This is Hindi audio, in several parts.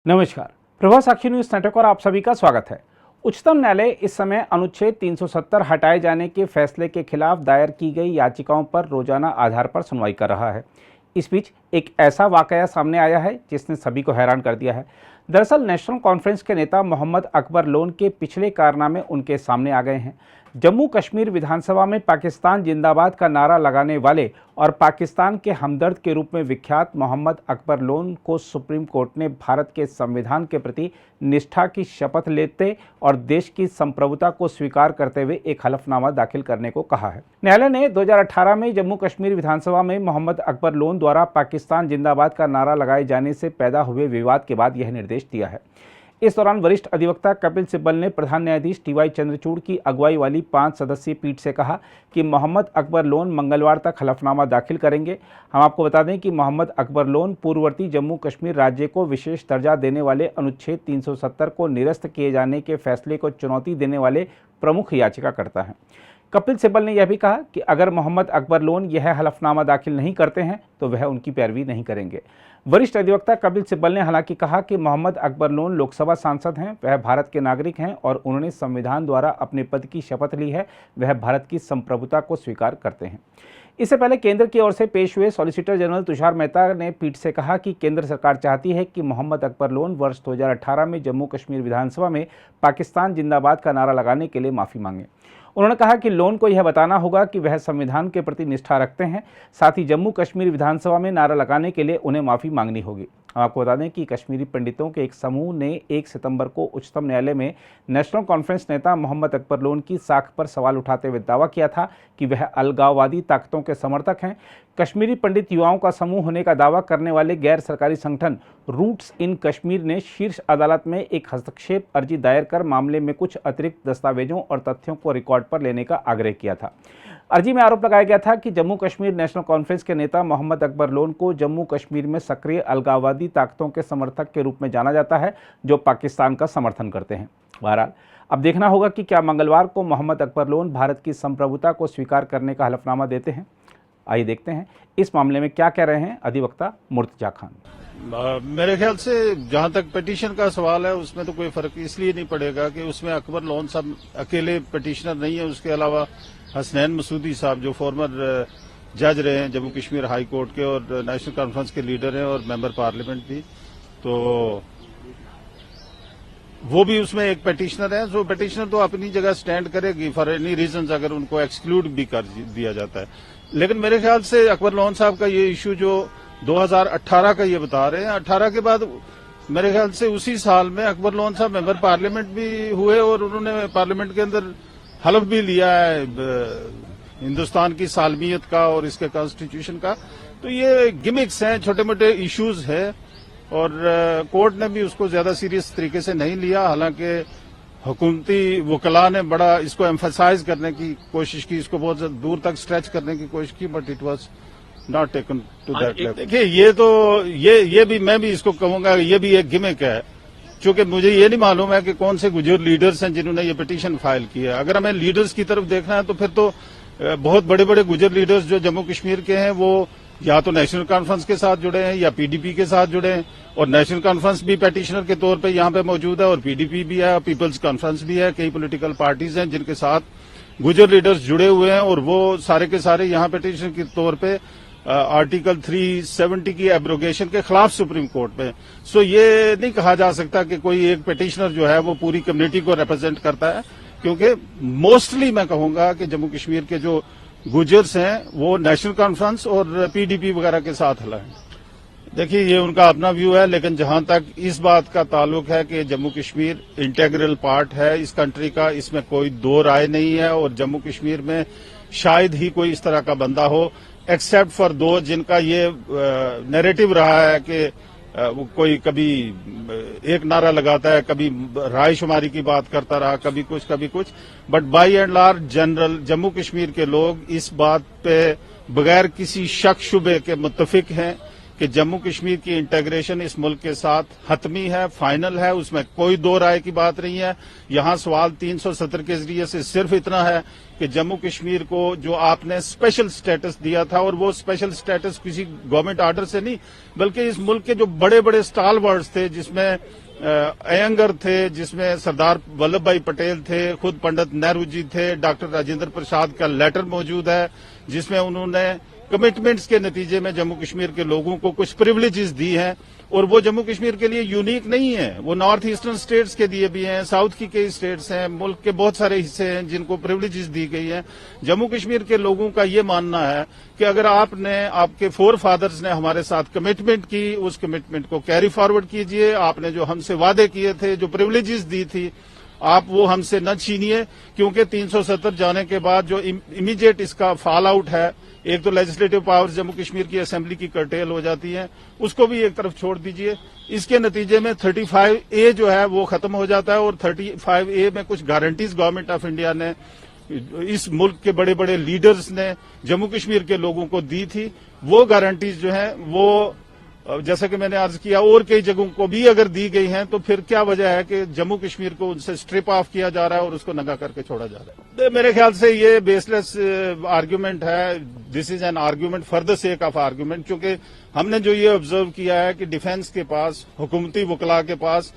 नमस्कार, प्रभा साक्षी न्यूज नेटवर्क और आप सभी का स्वागत है। उच्चतम न्यायालय इस समय अनुच्छेद 370 हटाए जाने के फैसले के खिलाफ दायर की गई याचिकाओं पर रोजाना आधार पर सुनवाई कर रहा है। इस बीच एक ऐसा वाकया सामने आया है जिसने सभी को हैरान कर दिया है। दरअसल नेशनल कॉन्फ्रेंस के नेता मोहम्मद अकबर लोन के पिछले कारनामे उनके सामने आ गए हैं। जम्मू कश्मीर विधानसभा में पाकिस्तान जिंदाबाद का नारा लगाने वाले और पाकिस्तान के हमदर्द के रूप में विख्यात मोहम्मद अकबर लोन को सुप्रीम कोर्ट ने भारत के संविधान के प्रति निष्ठा की शपथ लेते और देश की संप्रभुता को स्वीकार करते हुए एक हलफनामा दाखिल करने को कहा है। न्यायालय ने 2018 में जम्मू कश्मीर विधानसभा में मोहम्मद अकबर लोन द्वारा पाकिस्तान जिंदाबाद का नारा लगाए जाने से पैदा हुए विवाद के बाद यह निर्देश दिया है। इस दौरान वरिष्ठ अधिवक्ता कपिल सिब्बल ने प्रधान न्यायाधीश टी.वाई. चंद्रचूड़ की अगुवाई वाली 5 सदस्यीय पीठ से कहा कि मोहम्मद अकबर लोन मंगलवार तक हलफनामा दाखिल करेंगे। हम आपको बता दें कि मोहम्मद अकबर लोन पूर्ववर्ती जम्मू कश्मीर राज्य को विशेष दर्जा देने वाले अनुच्छेद 370 को निरस्त किए जाने के फैसले को चुनौती देने वाले प्रमुख याचिकाकर्ता हैं। कपिल सिब्बल ने यह भी कहा कि अगर मोहम्मद अकबर लोन यह हलफनामा दाखिल नहीं करते हैं तो वह उनकी पैरवी नहीं करेंगे। वरिष्ठ अधिवक्ता कपिल सिब्बल ने हालांकि कहा कि मोहम्मद अकबर लोन लोकसभा सांसद हैं, वह भारत के नागरिक हैं और उन्होंने संविधान द्वारा अपने पद की शपथ ली है, वह भारत की संप्रभुता को स्वीकार करते हैं। इससे पहले केंद्र की ओर से पेश हुए सॉलिसिटर जनरल तुषार मेहता ने पीठ से कहा कि केंद्र सरकार चाहती है कि मोहम्मद अकबर लोन वर्ष 2018 में जम्मू कश्मीर विधानसभा में पाकिस्तान जिंदाबाद का नारा लगाने के लिए माफ़ी मांगे। उन्होंने कहा कि लोन को यह बताना होगा कि वह संविधान के प्रति निष्ठा रखते हैं, साथ ही जम्मू कश्मीर विधानसभा में नारा लगाने के लिए उन्हें माफ़ी मांगनी होगी। हम आपको बता दें कि कश्मीरी पंडितों के एक समूह ने 1 सितंबर को उच्चतम न्यायालय में नेशनल कॉन्फ्रेंस नेता मोहम्मद अकबर लोन की साख पर सवाल उठाते हुए दावा किया था कि वह अलगाववादी ताकतों के समर्थक हैं। कश्मीरी पंडित युवाओं का समूह होने का दावा करने वाले गैर सरकारी संगठन रूट्स इन कश्मीर ने शीर्ष अदालत में एक हस्तक्षेप अर्जी दायर कर मामले में कुछ अतिरिक्त दस्तावेजों और तथ्यों को रिकॉर्ड पर लेने का आग्रह किया था। अर्जी में आरोप लगाया गया था कि जम्मू कश्मीर नेशनल कॉन्फ्रेंस के नेता मोहम्मद अकबर लोन को जम्मू कश्मीर में सक्रिय अलगाववादी ताकतों के समर्थक के रूप में जाना जाता है जो पाकिस्तान का समर्थन करते हैं। बहरहाल अब देखना होगा कि क्या मंगलवार को मोहम्मद अकबर लोन भारत की संप्रभुता को स्वीकार करने का हलफनामा देते हैं। आइए देखते हैं इस मामले में क्या कह रहे हैं अधिवक्ता मुर्तजा खान। मेरे ख्याल से जहां तक पिटीशन का सवाल है उसमें तो कोई फर्क इसलिए नहीं पड़ेगा कि उसमें अकबर लोन साहब अकेले पिटीशनर नहीं है, उसके अलावा हसनैन मसूदी साहब जो फॉर्मर जज रहे हैं जम्मू कश्मीर हाई कोर्ट के और नेशनल कॉन्फ्रेंस के लीडर हैं और मेंबर पार्लियामेंट भी, तो वो भी उसमें एक पिटीशनर है। जो पिटीशनर तो अपनी जगह स्टैंड करेगी फॉर एनी रीजन अगर उनको एक्सक्लूड भी कर दिया जाता है। लेकिन मेरे ख्याल से अकबर लोन साहब का ये इश्यू जो 2018 का ये बता रहे हैं, 18 के बाद मेरे ख्याल से उसी साल में अकबर लोन साहब मेंबर पार्लियामेंट भी हुए और उन्होंने पार्लियामेंट के अंदर हलफ भी लिया है हिंदुस्तान की सालमियत का और इसके कॉन्स्टिट्यूशन का। तो ये गिमिक्स हैं, छोटे मोटे इश्यूज है और कोर्ट ने भी उसको ज्यादा सीरियस तरीके से नहीं लिया। हालांकि हुकूमती वकला ने बड़ा इसको एम्फसाइज करने की कोशिश की, इसको बहुत दूर तक स्ट्रेच करने की कोशिश की, but it was not taken to that level. देखिए ये तो ये भी मैं भी इसको कहूंगा ये भी एक गिमिक है, क्योंकि मुझे ये नहीं मालूम है कि कौन से गुजर लीडर्स हैं जिन्होंने ये पिटीशन फाइल की है। अगर हमें लीडर्स की तरफ देखना है तो फिर तो बहुत बड़े बड़े गुजर लीडर्स जो जम्मू कश्मीर के हैं वो या तो नेशनल कॉन्फ्रेंस के साथ जुड़े हैं या पीडीपी के साथ जुड़े हैं, और नेशनल कॉन्फ्रेंस भी पिटीशनर के तौर पे यहाँ पे मौजूद है और पीडीपी भी है, पीपल्स कॉन्फ्रेंस भी है, कई पॉलिटिकल पार्टीज हैं जिनके साथ गुजर लीडर्स जुड़े हुए हैं और वो सारे के सारे यहाँ पिटीशनर के तौर पे आर्टिकल 370 की एब्रोगेशन के खिलाफ सुप्रीम कोर्ट में। सो ये नहीं कहा जा सकता कि कोई एक पिटीशनर जो है वो पूरी कम्युनिटी को रिप्रेजेंट करता है, क्योंकि मोस्टली मैं कहूंगा कि जम्मू कश्मीर के जो गुजर्स हैं वो नेशनल कॉन्फ्रेंस और पीडीपी वगैरह के साथ हला है। देखिए ये उनका अपना व्यू है, लेकिन जहां तक इस बात का ताल्लुक है कि जम्मू कश्मीर इंटेग्रल पार्ट है इस कंट्री का, इसमें कोई दो राय नहीं है और जम्मू कश्मीर में शायद ही कोई इस तरह का बंदा हो एक्सेप्ट फॉर दो जिनका ये नैरेटिव रहा है कि वो कोई कभी एक नारा लगाता है, कभी राय शुमारी की बात करता रहा, कभी कुछ, but by and large general Jammu Kashmir के लोग इस बात पे बगैर किसी शक शुबे के मुत्तफिक हैं कि जम्मू कश्मीर की इंटीग्रेशन इस मुल्क के साथ हतमी है, फाइनल है, उसमें कोई दो राय की बात नहीं है। यहां सवाल 370 के जरिए से सिर्फ इतना है कि जम्मू कश्मीर को जो आपने स्पेशल स्टेटस दिया था, और वो स्पेशल स्टेटस किसी गवर्नमेंट ऑर्डर से नहीं बल्कि इस मुल्क के जो बड़े बड़े स्टालवर्ड्स थे, जिसमें अयंगर थे, जिसमें सरदार वल्लभ भाई पटेल थे, खुद पंडित नेहरू जी थे, डॉक्टर राजेंद्र प्रसाद का लेटर मौजूद है जिसमें उन्होंने कमिटमेंट्स के नतीजे में जम्मू कश्मीर के लोगों को कुछ प्रिविलेजेस दी हैं, और वो जम्मू कश्मीर के लिए यूनिक नहीं है, वो नॉर्थ ईस्टर्न स्टेट्स के लिए भी हैं, साउथ की कई स्टेट्स हैं, मुल्क के बहुत सारे हिस्से हैं जिनको प्रिविलेजेस दी गई हैं। जम्मू कश्मीर के लोगों का ये मानना है कि अगर आपके फोर फादर्स ने हमारे साथ कमिटमेंट की, उस कमिटमेंट को कैरी फॉरवर्ड कीजिए। आपने जो हमसे वादे किए थे, जो प्रिविलेजेस दी थी, आप वो हमसे न छीनिए, क्योंकि 370 जाने के बाद जो इमीडिएट इसका फॉल आउट है, एक तो लेजिस्लेटिव पावर्स जम्मू कश्मीर की असेंबली की कर्टेल हो जाती है, उसको भी एक तरफ छोड़ दीजिए। इसके नतीजे में 35A जो है वो खत्म हो जाता है, और 35A में कुछ गारंटीज गवर्नमेंट ऑफ इंडिया ने, इस मुल्क के बड़े बड़े लीडर्स ने जम्मू कश्मीर के लोगों को दी थी। वो गारंटीज जो है वो, जैसा कि मैंने अर्ज किया, और कई जगहों को भी अगर दी गई हैं, तो फिर क्या वजह है कि जम्मू कश्मीर को उनसे स्ट्रिप ऑफ किया जा रहा है और उसको नंगा करके छोड़ा जा रहा है। तो मेरे ख्याल से ये बेसलेस आर्ग्यूमेंट है। This is an argument for the sake of argument, क्योंकि हमने जो ये ऑब्जर्व किया है कि डिफेंस के पास, हुकूमती वकला के पास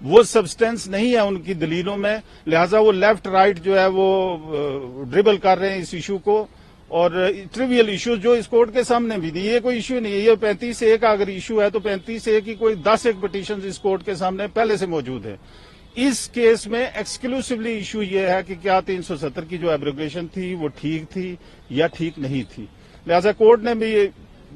वो सब्सटेंस नहीं है उनकी दलीलों में, लिहाजा वो लेफ्ट राइट जो है वो ड्रिबल कर रहे हैं इस इशू को, और ट्रिवियल इश्यूज जो इस कोर्ट के सामने भी नहीं, ये कोई इश्यू नहीं है। ये 35A का अगर इश्यू है तो 35A की कोई 10 पिटीशन इस कोर्ट के सामने पहले से मौजूद है। इस केस में एक्सक्लूसिवली इश्यू ये है कि क्या 370 की जो एब्रोगेशन थी वो ठीक थी या ठीक नहीं थी। लिहाजा कोर्ट ने भी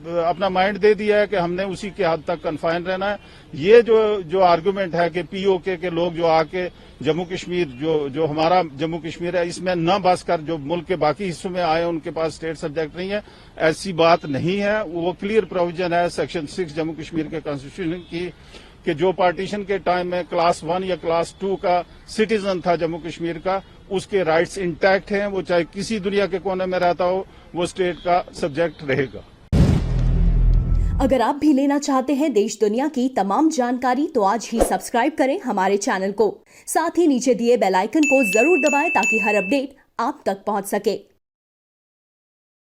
अपना माइंड दे दिया है कि हमने उसी के हद तक कन्फाइन रहना है। ये जो आर्गुमेंट है कि POK के लोग जो आके जम्मू कश्मीर, जो हमारा जम्मू कश्मीर है, इसमें न बस कर जो मुल्क के बाकी हिस्सों में आए उनके पास स्टेट सब्जेक्ट नहीं है, ऐसी बात नहीं है। वो क्लियर प्रोविजन है सेक्शन 6 जम्मू कश्मीर के कॉन्स्टिट्यूशन की कि जो पार्टीशन के टाइम में क्लास 1 या क्लास 2 का सिटीजन था जम्मू कश्मीर का, उसके राइट्स इंटैक्ट हैं। वो चाहे किसी दुनिया के कोने में रहता हो, वो स्टेट का सब्जेक्ट रहेगा। अगर आप भी लेना चाहते हैं देश दुनिया की तमाम जानकारी, तो आज ही सब्सक्राइब करें हमारे चैनल को। साथ ही नीचे दिए बेल आइकन को जरूर दबाएं ताकि हर अपडेट आप तक पहुंच सके।